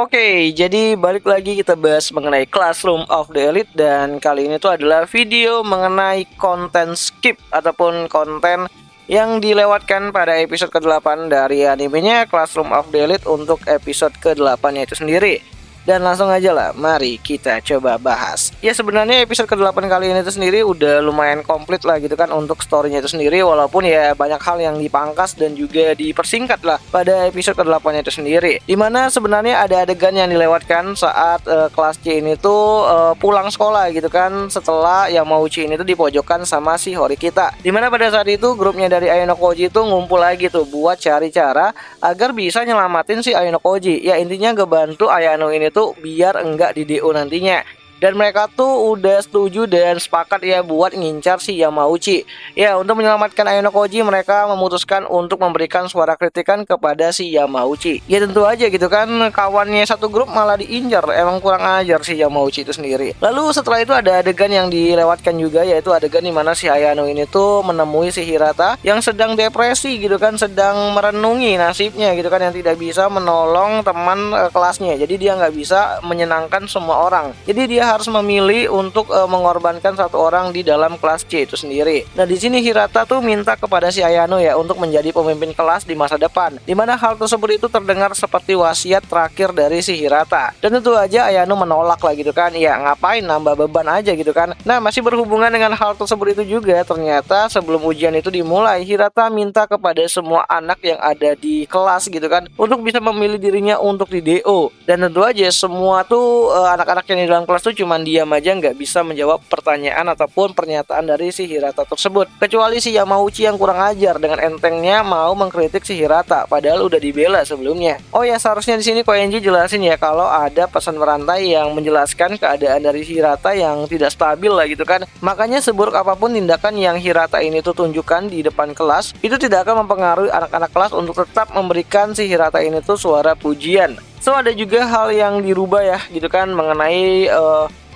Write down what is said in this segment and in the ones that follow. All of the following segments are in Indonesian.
Oke, jadi balik lagi kita bahas mengenai Classroom of the Elite. Dan kali ini tuh adalah video mengenai konten skip ataupun konten yang dilewatkan pada episode ke-8 dari animenya Classroom of the Elite untuk episode ke-8 itu sendiri. Dan langsung aja lah, mari kita coba bahas. Ya sebenarnya episode ke-8 kali ini itu sendiri udah lumayan komplit lah gitu kan untuk storynya itu sendiri. Walaupun ya banyak hal yang dipangkas dan juga dipersingkat lah pada episode ke-8 itu sendiri. Dimana sebenarnya ada adegan yang dilewatkan saat kelas C ini tuh pulang sekolah gitu kan. Setelah yang Mauchi ini tuh dipojokkan sama si Horikita. Dimana pada saat itu grupnya dari Ayano Koji tuh ngumpul lagi tuh buat cari cara agar bisa nyelamatin si Ayano Koji. Ya intinya ngebantu Ayano ini tuh biar enggak di DO nantinya. Dan mereka tuh udah setuju dan sepakat ya buat ngincar si Yamauchi. Ya untuk menyelamatkan Ayano Koji mereka memutuskan untuk memberikan suara kritikan kepada si Yamauchi. Ya tentu aja gitu kan, kawannya satu grup malah diincar. Emang kurang ajar si Yamauchi itu sendiri. Lalu setelah itu ada adegan yang dilewatkan juga, yaitu adegan dimana si Ayano ini tuh menemui si Hirata yang sedang depresi gitu kan, sedang merenungi nasibnya gitu kan, yang tidak bisa menolong teman kelasnya. Jadi dia nggak bisa menyenangkan semua orang. Jadi dia harus memilih untuk mengorbankan satu orang di dalam kelas C itu sendiri. Nah di sini Hirata tuh minta kepada si Ayano ya untuk menjadi pemimpin kelas di masa depan. Dimana hal tersebut itu terdengar seperti wasiat terakhir dari si Hirata. Dan tentu aja Ayano menolak lah gitu kan. Ya ngapain nambah beban aja gitu kan. Nah masih berhubungan dengan hal tersebut itu juga, ternyata sebelum ujian itu dimulai, Hirata minta kepada semua anak yang ada di kelas gitu kan untuk bisa memilih dirinya untuk di DO. Dan tentu aja semua tuh anak-anak yang di dalam kelas tuh cuman diam aja, nggak bisa menjawab pertanyaan ataupun pernyataan dari si Hirata tersebut. Kecuali si Yamauchi yang kurang ajar dengan entengnya mau mengkritik si Hirata padahal udah dibela sebelumnya. Oh ya seharusnya di sini Koenji jelasin ya kalau ada pesan berantai yang menjelaskan keadaan dari Hirata yang tidak stabil lah gitu kan. Makanya seburuk apapun tindakan yang Hirata ini tuh tunjukkan di depan kelas, itu tidak akan mempengaruhi anak-anak kelas untuk tetap memberikan si Hirata ini tuh suara pujian. So ada juga hal yang dirubah ya gitu kan mengenai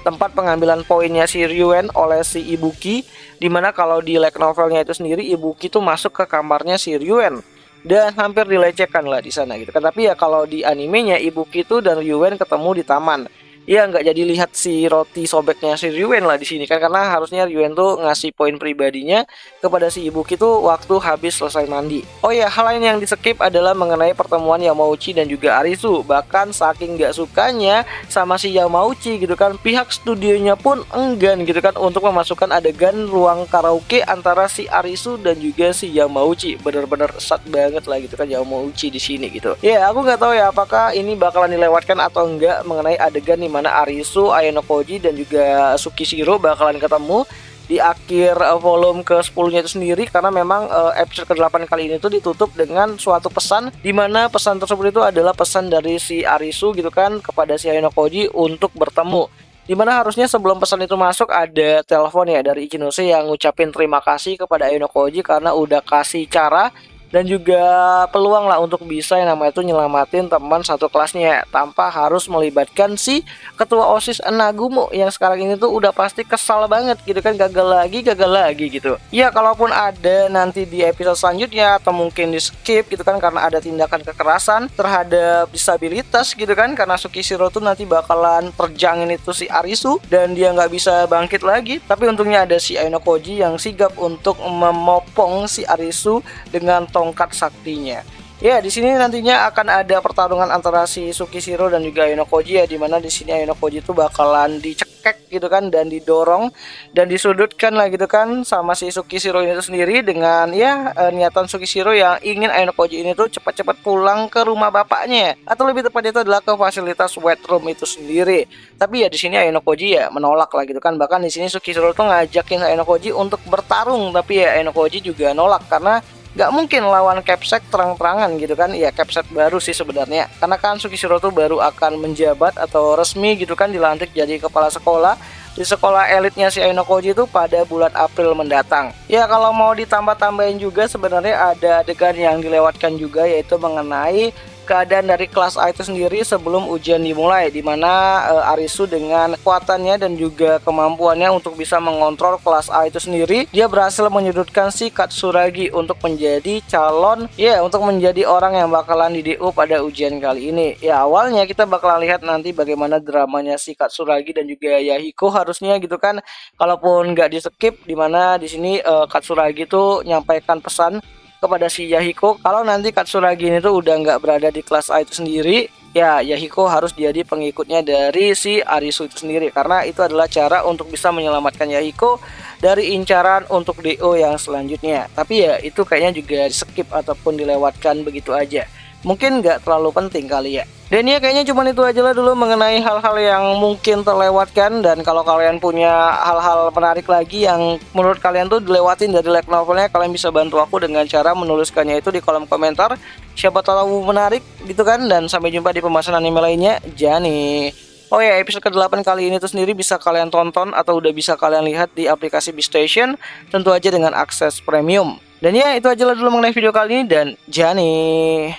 tempat pengambilan poinnya si Ryuen oleh si Ibuki. Dimana kalau di light novelnya itu sendiri Ibuki tuh masuk ke kamarnya si Ryuen dan hampir dilecehkan lah di sana gitu kan. Tapi ya kalau di animenya Ibuki tuh dan Ryuen ketemu di taman. Ya nggak jadi lihat si roti sobeknya si Ryuen lah di sini kan, karena harusnya Ryuen tuh ngasih poin pribadinya kepada si Ibuki tuh waktu habis selesai mandi. Oh ya hal lain yang di skip adalah mengenai pertemuan Yamauchi dan juga Arisu. Bahkan saking nggak sukanya sama si Yamauchi gitu kan, pihak studionya pun enggan gitu kan untuk memasukkan adegan ruang karaoke antara si Arisu dan juga si Yamauchi. Bener-bener sad banget lah gitu kan Yamauchi di sini gitu. Ya aku nggak tahu ya apakah ini bakalan dilewatkan atau enggak mengenai adegan nih mana Arisu, Ayano Koji dan juga Tsukishiro bakalan ketemu di akhir volume ke-10-nya itu sendiri, karena memang episode ke-8 kali ini tuh ditutup dengan suatu pesan, di mana pesan tersebut itu adalah pesan dari si Arisu gitu kan kepada si Ayano Koji untuk bertemu. Dimana harusnya sebelum pesan itu masuk ada telepon ya dari Ichinose yang ngucapin terima kasih kepada Ayano Koji karena udah kasih cara dan juga peluang lah untuk bisa yang namanya itu nyelamatin teman satu kelasnya tanpa harus melibatkan si ketua OSIS Nagumo yang sekarang ini tuh udah pasti kesal banget gitu kan, gagal lagi gitu. Ya kalaupun ada nanti di episode selanjutnya atau mungkin di skip gitu kan karena ada tindakan kekerasan terhadap disabilitas gitu kan, karena Tsukishiro tuh nanti bakalan terjangin itu si Arisu dan dia nggak bisa bangkit lagi. Tapi untungnya ada si Ayano Koji yang sigap untuk memopong si Arisu dengan tongkat saktinya. Ya, di sini nantinya akan ada pertarungan antara si Tsukishiro dan juga Ayano Koji ya, dimana di sini Ayano Koji itu bakalan dicekek gitu kan dan didorong dan disudutkan lah gitu kan sama si Tsukishiro ini sendiri dengan ya niatan Tsukishiro yang ingin Ayano Koji ini tuh cepat-cepat pulang ke rumah bapaknya, atau lebih tepatnya itu adalah ke fasilitas wet room itu sendiri. Tapi ya di sini Ayano Koji ya menolak lah gitu kan. Bahkan di sini Tsukishiro tuh ngajakin Ayano Koji untuk bertarung, tapi ya Ayano Koji juga nolak karena nggak mungkin lawan Capsec terang-terangan gitu kan. Ya Capsec baru sih sebenarnya, karena kan Tsukishiro tuh baru akan menjabat atau resmi gitu kan dilantik jadi kepala sekolah di sekolah elitnya si Ayano Koji itu pada bulan April mendatang. Ya kalau mau ditambah-tambahin juga sebenarnya ada adegan yang dilewatkan juga, yaitu mengenai keadaan dari kelas A itu sendiri sebelum ujian dimulai, dimana Arisu dengan kekuatannya dan juga kemampuannya untuk bisa mengontrol kelas A itu sendiri, dia berhasil menyudutkan si Katsuragi untuk menjadi calon, untuk menjadi orang yang bakalan di DO pada ujian kali ini. Ya, awalnya kita bakalan lihat nanti bagaimana dramanya si Katsuragi dan juga Yahiko harusnya gitu kan, kalaupun nggak di skip, dimana di sini Katsuragi tuh nyampaikan pesan kepada si Yahiko kalau nanti Katsuragi ini tuh udah nggak berada di kelas A itu sendiri, ya Yahiko harus jadi pengikutnya dari si Arisu itu sendiri, karena itu adalah cara untuk bisa menyelamatkan Yahiko dari incaran untuk DO yang selanjutnya. Tapi ya itu kayaknya juga di skip ataupun dilewatkan begitu aja, mungkin nggak terlalu penting kali ya. Dan ya kayaknya cuma itu aja lah dulu mengenai hal-hal yang mungkin terlewatkan. Dan kalau kalian punya hal-hal menarik lagi yang menurut kalian tuh dilewatin dari light novelnya, kalian bisa bantu aku dengan cara menuliskannya itu di kolom komentar. Siapa tahu menarik gitu kan. Dan sampai jumpa di pembahasan anime lainnya. Jani. Oh ya, episode ke-8 kali ini tuh sendiri bisa kalian tonton atau udah bisa kalian lihat di aplikasi Beastation, tentu aja dengan akses premium. Dan ya itu aja lah dulu mengenai video kali ini, dan Jani.